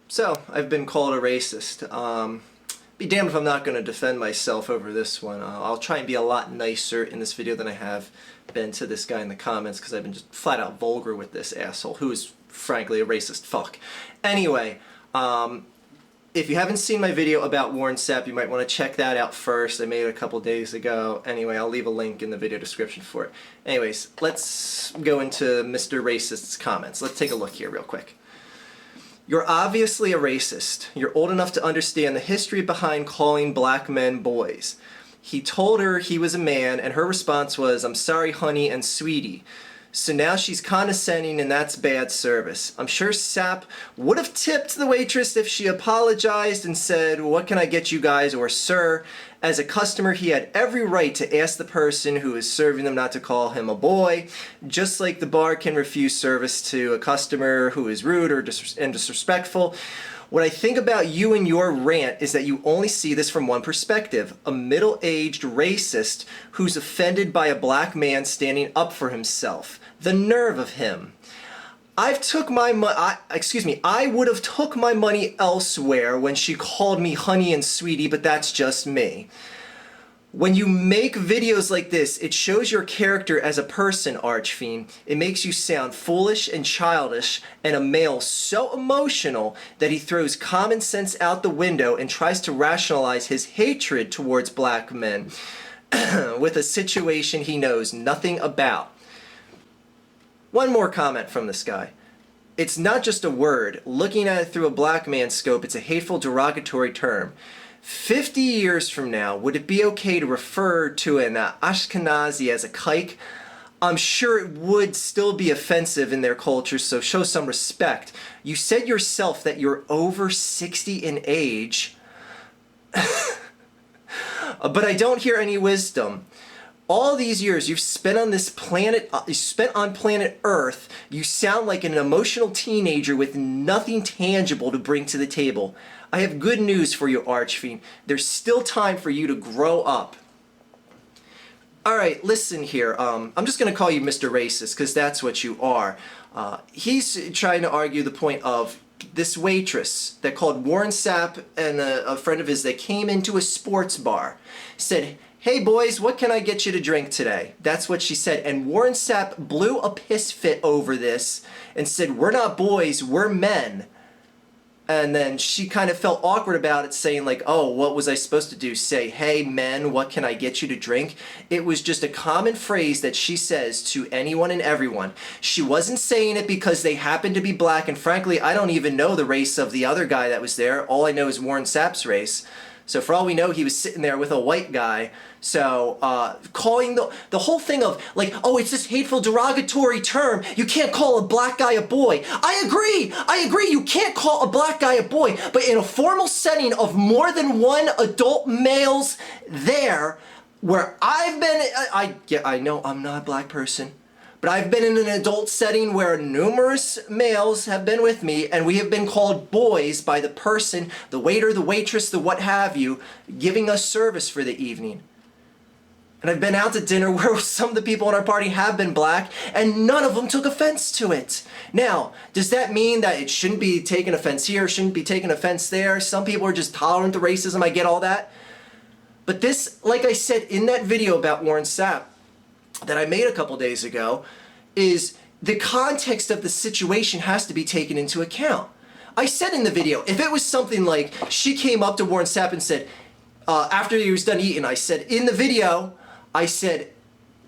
So, I've been called a racist. Be damned if I'm not going to defend myself over this one. I'll try and be a lot nicer in this video than I have been to this guy in the comments, because I've been just flat out vulgar with this asshole, who is frankly a racist fuck. Anyway, if you haven't seen my video about Warren Sapp, you might want to check that out first. I made it a couple days ago. Anyway, I'll leave a link in the video description for it. Anyways, let's go into Mr. Racist's comments. Let's take a look here real quick. You're obviously a racist. You're old enough to understand the history behind calling black men boys. He told her he was a man, and her response was, "I'm sorry, honey and sweetie." So now she's condescending, and that's bad service. I'm sure Sapp would have tipped the waitress if she apologized and said, "What can I get you guys?" or "Sir." As a customer, he had every right to ask the person who is serving them not to call him a boy, just like the bar can refuse service to a customer who is rude or disrespectful. What I think about you and your rant is that you only see this from one perspective, a middle-aged racist who's offended by a black man standing up for himself. The nerve of him. I would have took my money elsewhere when she called me honey and sweetie, but that's just me. When you make videos like this, it shows your character as a person, Archfiend. It makes you sound foolish and childish, and a male so emotional that he throws common sense out the window and tries to rationalize his hatred towards black men with a situation he knows nothing about. One more comment from this guy. It's not just a word. Looking at it through a black man's scope, it's a hateful, derogatory term. 50 years from now, would it be okay to refer to an Ashkenazi as a kike? I'm sure it would still be offensive in their culture, so show some respect. You said yourself that you're over 60 in age, but I don't hear any wisdom. All these years you've spent on this planet, on planet Earth, you sound like an emotional teenager with nothing tangible to bring to the table. I have good news for you, Archfiend. There's still time for you to grow up. Alright, listen here. I'm just going to call you Mr. Racist, because that's what you are. He's trying to argue the point of this waitress that called Warren Sapp and a friend of his that came into a sports bar, said, "Hey boys, what can I get you to drink today?" That's what she said, and Warren Sapp blew a piss fit over this and said, "We're not boys, we're men." And then she kind of felt awkward about it, saying like, "Oh, what was I supposed to do? Say, hey men, what can I get you to drink?" It was just a common phrase that she says to anyone and everyone. She wasn't saying it because they happen to be black, and frankly, I don't even know the race of the other guy that was there. All I know is Warren Sapp's race. So for all we know, he was sitting there with a white guy. So calling the whole thing of like, "Oh, it's this hateful, derogatory term. You can't call a black guy a boy." I agree. You can't call a black guy a boy. But in a formal setting of more than one adult males there, where I've been, I know I'm not a black person, but I've been in an adult setting where numerous males have been with me, and we have been called boys by the person, the waiter, the waitress, the what have you, giving us service for the evening. And I've been out to dinner where some of the people in our party have been black, and none of them took offense to it. Now, does that mean that it shouldn't be taken offense here, shouldn't be taken offense there? Some people are just tolerant to racism, I get all that. But this, like I said in that video about Warren Sapp that I made a couple days ago, is the context of the situation has to be taken into account. I said in the video, if it was something like she came up to Warren Sapp and said, after he was done eating, I said in the video, I said,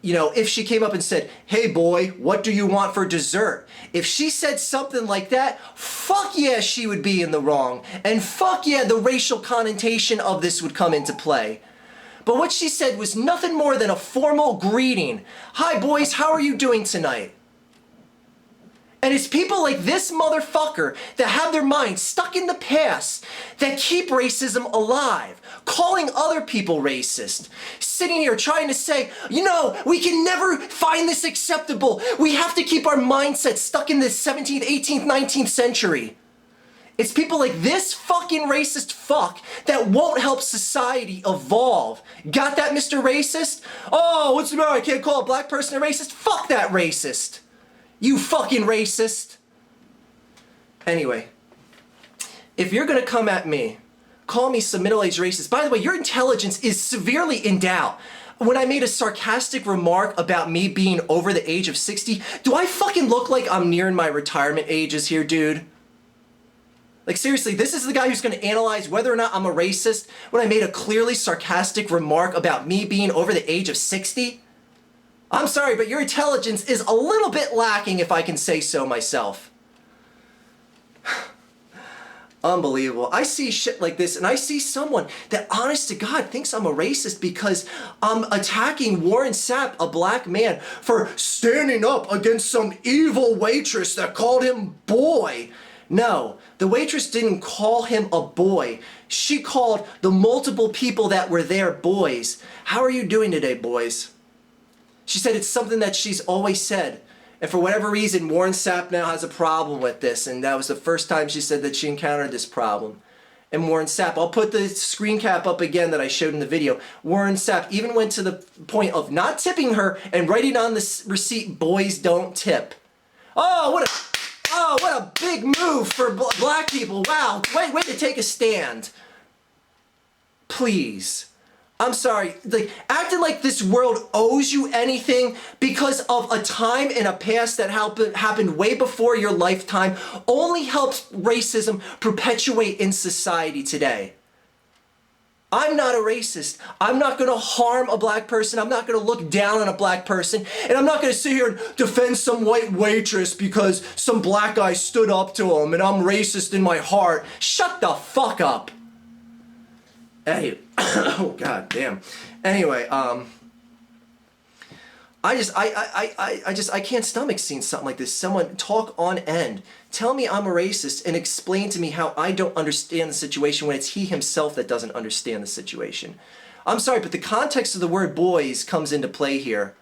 you know, if she came up and said, "Hey boy, what do you want for dessert?" If she said something like that, fuck yeah, she would be in the wrong. And fuck yeah, the racial connotation of this would come into play. But what she said was nothing more than a formal greeting. "Hi boys, how are you doing tonight?" And it's people like this motherfucker that have their minds stuck in the past that keep racism alive, calling other people racist, sitting here trying to say, you know, we can never find this acceptable. We have to keep our mindset stuck in the 17th, 18th, 19th century. It's people like this fucking racist fuck that won't help society evolve. Got that, Mr. Racist? Oh, what's the matter? I can't call a black person a racist? Fuck that racist. You fucking racist. Anyway, if you're gonna come at me, call me some middle-aged racist. By the way, your intelligence is severely in doubt. When I made a sarcastic remark about me being over the age of 60, do I fucking look like I'm nearing my retirement ages here, dude? Like, seriously, this is the guy who's gonna analyze whether or not I'm a racist when I made a clearly sarcastic remark about me being over the age of 60? I'm sorry, but your intelligence is a little bit lacking, if I can say so myself. Unbelievable. I see shit like this, and I see someone that, honest to God, thinks I'm a racist because I'm attacking Warren Sapp, a black man, for standing up against some evil waitress that called him boy. No, the waitress didn't call him a boy. She called the multiple people that were there boys. How are you doing today, boys? She said it's something that she's always said. And for whatever reason, Warren Sapp now has a problem with this, and that was the first time she said that she encountered this problem. And Warren Sapp, I'll put the screen cap up again that I showed in the video. Warren Sapp even went to the point of not tipping her and writing on the receipt, boys don't tip. Oh, what a big move for black people. Wow, way to take a stand. Please. I'm sorry, like, acting like this world owes you anything because of a time in a past that happened way before your lifetime only helps racism perpetuate in society today. I'm not a racist. I'm not going to harm a black person. I'm not going to look down on a black person. And I'm not going to sit here and defend some white waitress because some black guy stood up to him and I'm racist in my heart. Shut the fuck up. Hey, oh god damn. Anyway, I can't stomach seeing something like this. Someone talk on end, tell me I'm a racist, and explain to me how I don't understand the situation when it's he himself that doesn't understand the situation. I'm sorry, but the context of the word boys comes into play here.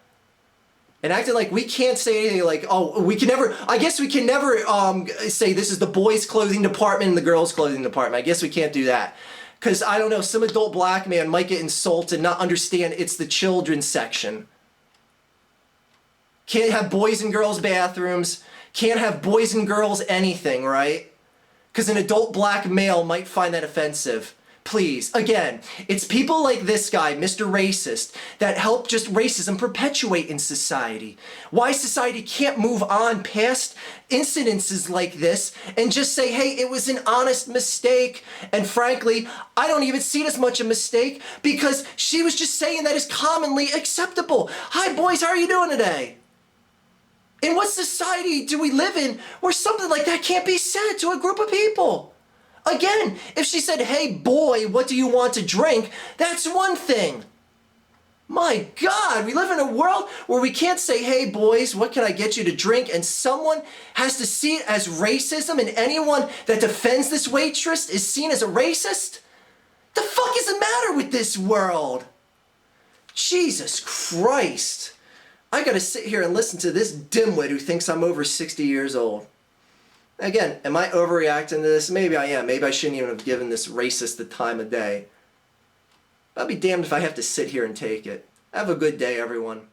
And acting like we can't say anything like, oh, we can never, I guess we can never say this is the boys' clothing department and the girls' clothing department. I guess we can't do that. Because, I don't know, some adult black man might get insulted and not understand it's the children's section. Can't have boys and girls bathrooms. Can't have boys and girls anything, right? Because an adult black male might find that offensive. Please, again, it's people like this guy, Mr. Racist, that help just racism perpetuate in society. Why society can't move on past incidences like this and just say, hey, it was an honest mistake. And frankly, I don't even see it as much a mistake because she was just saying that is commonly acceptable. Hi, boys, how are you doing today? In what society do we live in where something like that can't be said to a group of people? Again, if she said, hey boy, what do you want to drink? That's one thing. My God, we live in a world where we can't say, hey boys, what can I get you to drink? And someone has to see it as racism and anyone that defends this waitress is seen as a racist? The fuck is the matter with this world? Jesus Christ. I gotta sit here and listen to this dimwit who thinks I'm over 60 years old. Again, am I overreacting to this? Maybe I am. Maybe I shouldn't even have given this racist the time of day. I'll be damned if I have to sit here and take it. Have a good day, everyone.